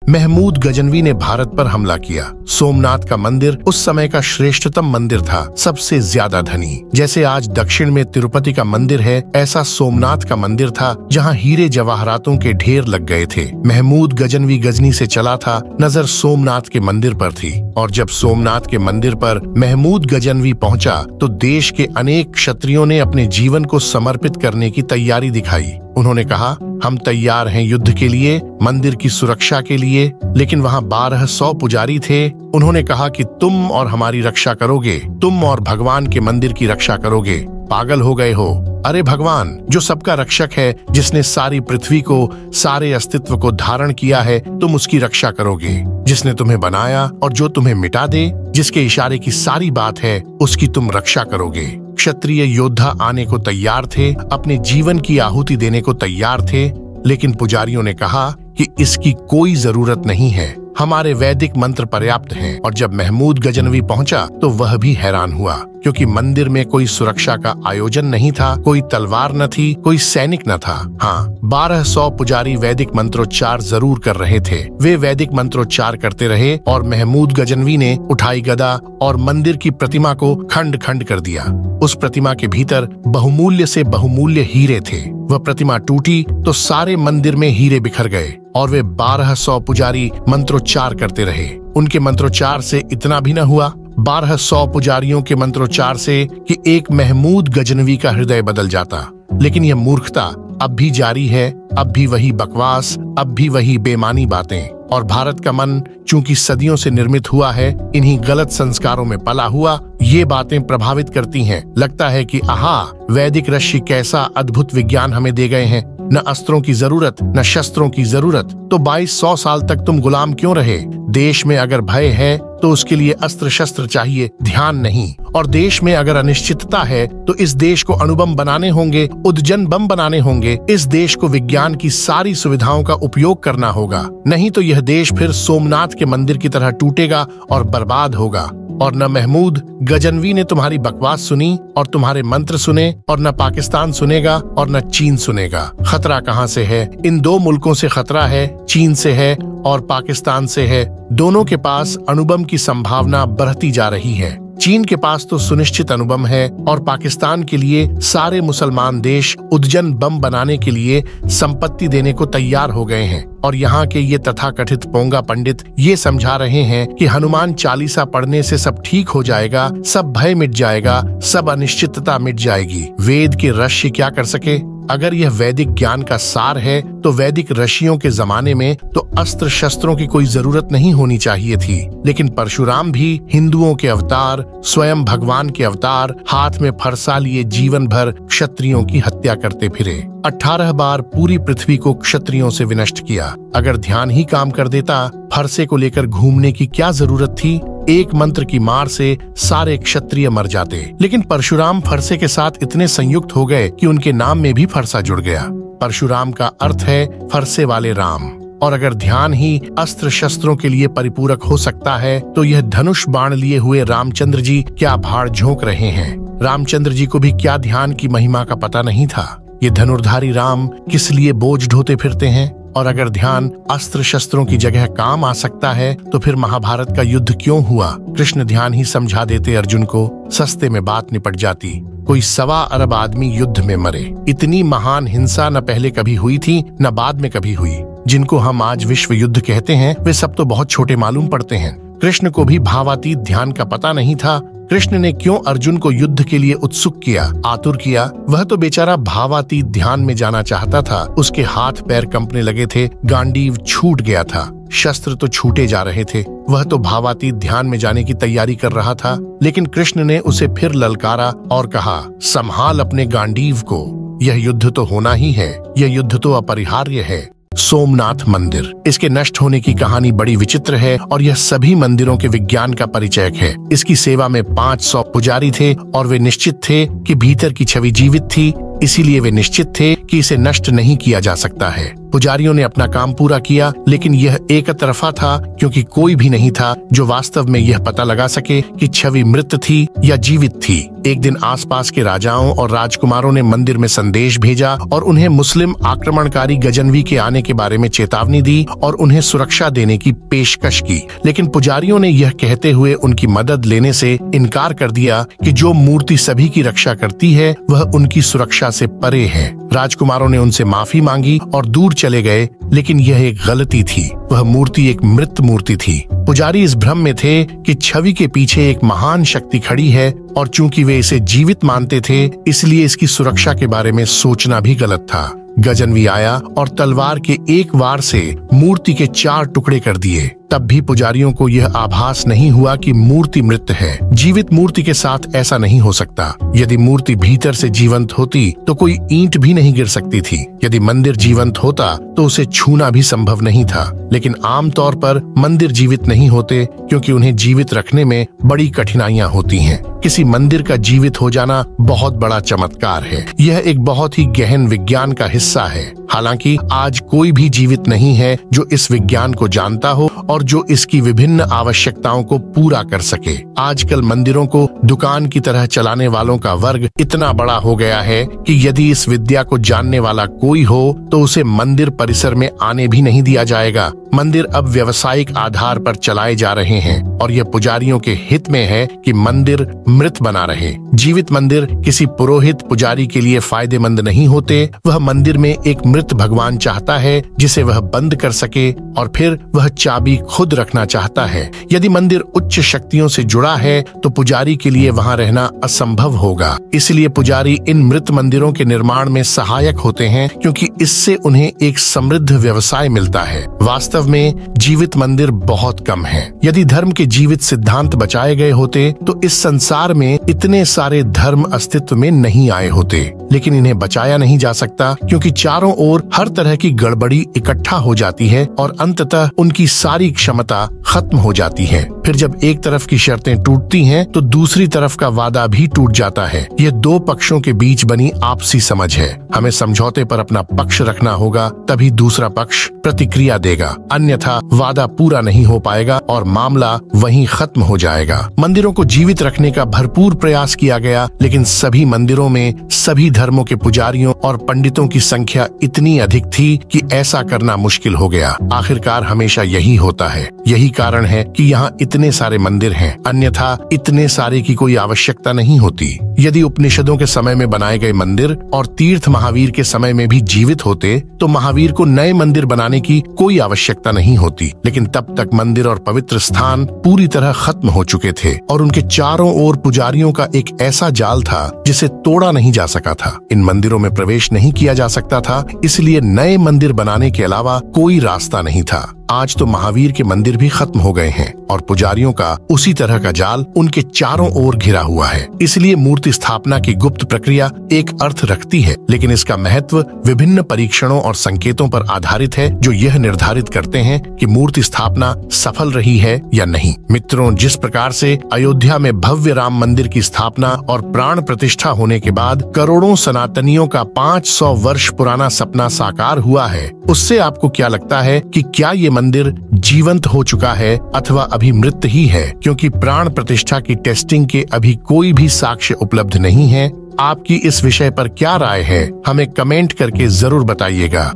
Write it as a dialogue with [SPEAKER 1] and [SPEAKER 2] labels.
[SPEAKER 1] महमूद गजनवी ने भारत पर हमला किया। सोमनाथ का मंदिर उस समय का श्रेष्ठतम मंदिर था, सबसे ज्यादा धनी। जैसे आज दक्षिण में तिरुपति का मंदिर है, ऐसा सोमनाथ का मंदिर था जहां हीरे जवाहरातों के ढेर लग गए थे। महमूद गजनवी गजनी से चला था, नजर सोमनाथ के मंदिर पर थी, और जब सोमनाथ के मंदिर पर महमूद गजनवी पहुंचा तो देश के अनेक क्षत्रियों ने अपने जीवन को समर्पित करने की तैयारी दिखाई। उन्होंने कहा, हम तैयार हैं युद्ध के लिए, मंदिर की सुरक्षा के लिए। लेकिन वहां 1200 पुजारी थे। उन्होंने कहा कि तुम और हमारी रक्षा करोगे, तुम और भगवान के मंदिर की रक्षा करोगे। पागल हो गए हो? अरे भगवान जो सबका रक्षक है, जिसने सारी पृथ्वी को, सारे अस्तित्व को धारण किया है, तुम उसकी रक्षा करोगे। जिसने तुम्हें बनाया और जो तुम्हें मिटा दे, जिसके इशारे की सारी बात है, उसकी तुम रक्षा करोगे। क्षत्रिय योद्धा आने को तैयार थे, अपने जीवन की आहुति देने को तैयार थे, लेकिन पुजारियों ने कहा कि इसकी कोई जरूरत नहीं है, हमारे वैदिक मंत्र पर्याप्त हैं। और जब महमूद गजनवी पहुंचा तो वह भी हैरान हुआ, क्योंकि मंदिर में कोई सुरक्षा का आयोजन नहीं था, कोई तलवार न थी, कोई सैनिक न था। हाँ, 1200 पुजारी वैदिक मंत्रोच्चार जरूर कर रहे थे। वे वैदिक मंत्रोच्चार करते रहे और महमूद गजनवी ने उठाई गदा और मंदिर की प्रतिमा को खंड खंड कर दिया। उस प्रतिमा के भीतर बहुमूल्य से बहुमूल्य हीरे थे। वह प्रतिमा टूटी तो सारे मंदिर में हीरे बिखर गए और वे 1200 पुजारी मंत्रोच्चार करते रहे। उनके मंत्रोच्चार से इतना भी न हुआ, 1200 पुजारियों के मंत्रोच्चार से, कि एक महमूद गजनवी का हृदय बदल जाता। लेकिन यह मूर्खता अब भी जारी है, अब भी वही बकवास, अब भी वही बेमानी बातें। और भारत का मन चूंकि सदियों से निर्मित हुआ है, इन्हीं गलत संस्कारों में पला हुआ, ये बातें प्रभावित करती हैं। लगता है कि आहा, वैदिक ऋषि कैसा अद्भुत विज्ञान हमें दे गए हैं, न अस्त्रों की जरूरत, न शस्त्रों की जरूरत। तो 2200 साल तक तुम गुलाम क्यों रहे? देश में अगर भय है तो उसके लिए अस्त्र शस्त्र चाहिए, ध्यान नहीं। और देश में अगर अनिश्चितता है तो इस देश को अणुबम बनाने होंगे, उद्जन बम बनाने होंगे। इस देश को विज्ञान की सारी सुविधाओं का उपयोग करना होगा, नहीं तो यह देश फिर सोमनाथ के मंदिर की तरह टूटेगा और बर्बाद होगा। और न महमूद गजनवी ने तुम्हारी बकवास सुनी और तुम्हारे मंत्र सुने, और न पाकिस्तान सुनेगा और न चीन सुनेगा। खतरा कहाँ से है? इन दो मुल्कों से खतरा है, चीन से है और पाकिस्तान से है। दोनों के पास अणुबम की संभावना बढ़ती जा रही है। चीन के पास तो सुनिश्चित अणुबम है और पाकिस्तान के लिए सारे मुसलमान देश उद्जन बम बनाने के लिए संपत्ति देने को तैयार हो गए हैं। और यहाँ के ये तथाकथित पोंगा पंडित ये समझा रहे हैं कि हनुमान चालीसा पढ़ने से सब ठीक हो जाएगा, सब भय मिट जाएगा, सब अनिश्चितता मिट जाएगी। वेद के ऋषि क्या कर सके? अगर यह वैदिक ज्ञान का सार है तो वैदिक ऋषियों के जमाने में तो अस्त्र शस्त्रों की कोई जरूरत नहीं होनी चाहिए थी। लेकिन परशुराम भी हिंदुओं के अवतार, स्वयं भगवान के अवतार, हाथ में फरसा लिए जीवन भर क्षत्रियों की हत्या करते फिरे। 18 बार पूरी पृथ्वी को क्षत्रियों से विनष्ट किया। अगर ध्यान ही काम कर देता, फरसे को लेकर घूमने की क्या जरूरत थी? एक मंत्र की मार से सारे क्षत्रिय मर जाते। लेकिन परशुराम फरसे के साथ इतने संयुक्त हो गए कि उनके नाम में भी फरसा जुड़ गया। परशुराम का अर्थ है फरसे वाले राम। और अगर ध्यान ही अस्त्र शस्त्रों के लिए परिपूरक हो सकता है तो यह धनुष बाण लिए हुए रामचंद्र जी क्या भाड़ झोंक रहे हैं? रामचंद्र जी को भी क्या ध्यान की महिमा का पता नहीं था? ये धनुर्धारी राम किस लिए बोझ ढोते फिरते हैं? और अगर ध्यान अस्त्र शस्त्रों की जगह काम आ सकता है तो फिर महाभारत का युद्ध क्यों हुआ? कृष्ण ध्यान ही समझा देते अर्जुन को, सस्ते में बात निपट जाती। कोई 1.25 अरब आदमी युद्ध में मरे। इतनी महान हिंसा न पहले कभी हुई थी न बाद में कभी हुई। जिनको हम आज विश्व युद्ध कहते हैं वे सब तो बहुत छोटे मालूम पड़ते हैं। कृष्ण को भी भावातीत ध्यान का पता नहीं था। कृष्ण ने क्यों अर्जुन को युद्ध के लिए उत्सुक किया, आतुर किया? वह तो बेचारा भावातीत ध्यान में जाना चाहता था। उसके हाथ पैर कंपने लगे थे, गांडीव छूट गया था, शस्त्र तो छूटे जा रहे थे। वह तो भावातीत ध्यान में जाने की तैयारी कर रहा था। लेकिन कृष्ण ने उसे फिर ललकारा और कहा, संभाल अपने गांडीव को, यह युद्ध तो होना ही है, यह युद्ध तो अपरिहार्य है। सोमनाथ मंदिर, इसके नष्ट होने की कहानी बड़ी विचित्र है और यह सभी मंदिरों के विज्ञान का परिचयक है। इसकी सेवा में 500 पुजारी थे और वे निश्चित थे कि भीतर की छवि जीवित थी, इसीलिए वे निश्चित थे कि इसे नष्ट नहीं किया जा सकता है। पुजारियों ने अपना काम पूरा किया, लेकिन यह एक तरफा था, क्योंकि कोई भी नहीं था जो वास्तव में यह पता लगा सके कि छवि मृत थी या जीवित थी। एक दिन आसपास के राजाओं और राजकुमारों ने मंदिर में संदेश भेजा और उन्हें मुस्लिम आक्रमणकारी गजनवी के आने के बारे में चेतावनी दी और उन्हें सुरक्षा देने की पेशकश की। लेकिन पुजारियों ने यह कहते हुए उनकी मदद लेने से इनकार कर दिया कि जो मूर्ति सभी की रक्षा करती है वह उनकी सुरक्षा से परे है। राजकुमारों ने उनसे माफी मांगी और दूर चले गए, लेकिन यह एक गलती थी। वह मूर्ति एक मृत मूर्ति थी। पुजारी इस भ्रम में थे कि छवि के पीछे एक महान शक्ति खड़ी है, और चूंकि वे इसे जीवित मानते थे, इसलिए इसकी सुरक्षा के बारे में सोचना भी गलत था। गजनवी आया और तलवार के एक वार से मूर्ति के 4 टुकड़े कर दिए। तब भी पुजारियों को यह आभास नहीं हुआ कि मूर्ति मृत है। जीवित मूर्ति के साथ ऐसा नहीं हो सकता। यदि मूर्ति भीतर से जीवंत होती तो कोई ईंट भी नहीं गिर सकती थी। यदि मंदिर जीवंत होता तो उसे छूना भी संभव नहीं था। लेकिन आमतौर पर मंदिर जीवित नहीं होते, क्योंकि उन्हें जीवित रखने में बड़ी कठिनाइयां होती हैं। किसी मंदिर का जीवित हो जाना बहुत बड़ा चमत्कार है। यह एक बहुत ही गहन विज्ञान का हिस्सा है। हालांकि आज कोई भी जीवित नहीं है जो इस विज्ञान को जानता हो और जो इसकी विभिन्न आवश्यकताओं को पूरा कर सके। आजकल मंदिरों को दुकान की तरह चलाने वालों का वर्ग इतना बड़ा हो गया है कि यदि इस विद्या को जानने वाला कोई हो तो उसे मंदिर परिसर में आने भी नहीं दिया जाएगा। मंदिर अब व्यावसायिक आधार पर चलाए जा रहे हैं और यह पुजारियों के हित में है कि मंदिर मृत बना रहे। जीवित मंदिर किसी पुरोहित पुजारी के लिए फायदेमंद नहीं होते। वह मंदिर में एक मृत भगवान चाहता है जिसे वह बंद कर सके, और फिर वह चाबी खुद रखना चाहता है। यदि मंदिर उच्च शक्तियों से जुड़ा है तो पुजारी के लिए वहां रहना असंभव होगा। इसलिए पुजारी इन मृत मंदिरों के निर्माण में सहायक होते हैं, क्योंकि इससे उन्हें एक समृद्ध व्यवसाय मिलता है। वास्तव में जीवित मंदिर बहुत कम हैं। यदि धर्म के जीवित सिद्धांत बचाए गए होते तो इस संसार में इतने सारे धर्म अस्तित्व में नहीं आए होते। लेकिन इन्हें बचाया नहीं जा सकता, क्योंकि चारों ओर हर तरह की गड़बड़ी इकट्ठा हो जाती है और अंततः उनकी सारी क्षमता खत्म हो जाती है। फिर जब एक तरफ की शर्तें टूटती हैं तो दूसरी तरफ का वादा भी टूट जाता है। यह 2 पक्षों के बीच बनी आपसी समझ है। हमें समझौते पर अपना पक्ष रखना होगा, तभी दूसरा पक्ष प्रतिक्रिया देगा। अन्यथा वादा पूरा नहीं हो पाएगा और मामला वहीं खत्म हो जाएगा। मंदिरों को जीवित रखने का भरपूर प्रयास किया गया, लेकिन सभी मंदिरों में सभी धर्मों के पुजारियों और पंडितों की संख्या इतनी अधिक थी कि ऐसा करना मुश्किल हो गया। आखिरकार हमेशा यही होता है। यही कारण है कि यहाँ इतने सारे मंदिर हैं, अन्यथा इतने सारे की कोई आवश्यकता नहीं होती। यदि उपनिषदों के समय में बनाए गए मंदिर और तीर्थ महावीर के समय में भी जीवित होते तो महावीर को नए मंदिर बनाने की कोई आवश्यकता नहीं होती। लेकिन तब तक मंदिर और पवित्र स्थान पूरी तरह खत्म हो चुके थे और उनके चारों ओर पुजारियों का एक ऐसा जाल था जिसे तोड़ा नहीं जा सका था। इन मंदिरों में प्रवेश नहीं किया जा सकता था, इसलिए नए मंदिर बनाने के अलावा कोई रास्ता नहीं था। आज तो महावीर के मंदिर भी खत्म हो गए हैं और पुजारियों का उसी तरह का जाल उनके चारों ओर घिरा हुआ है। इसलिए मूर्ति स्थापना की गुप्त प्रक्रिया एक अर्थ रखती है, लेकिन इसका महत्व विभिन्न परीक्षणों और संकेतों पर आधारित है जो यह निर्धारित करते हैं कि मूर्ति स्थापना सफल रही है या नहीं। मित्रों, जिस प्रकार से अयोध्या में भव्य राम मंदिर की स्थापना और प्राण प्रतिष्ठा होने के बाद करोड़ों सनातनियों का 500 वर्ष पुराना सपना साकार हुआ है, उससे आपको क्या लगता है कि क्या ये मंदिर जीवंत हो चुका है अथवा अभी मृत ही है? क्योंकि प्राण प्रतिष्ठा की टेस्टिंग के अभी कोई भी साक्ष्य उपलब्ध नहीं है। आपकी इस विषय पर क्या राय है? हमें कमेंट करके जरूर बताइएगा।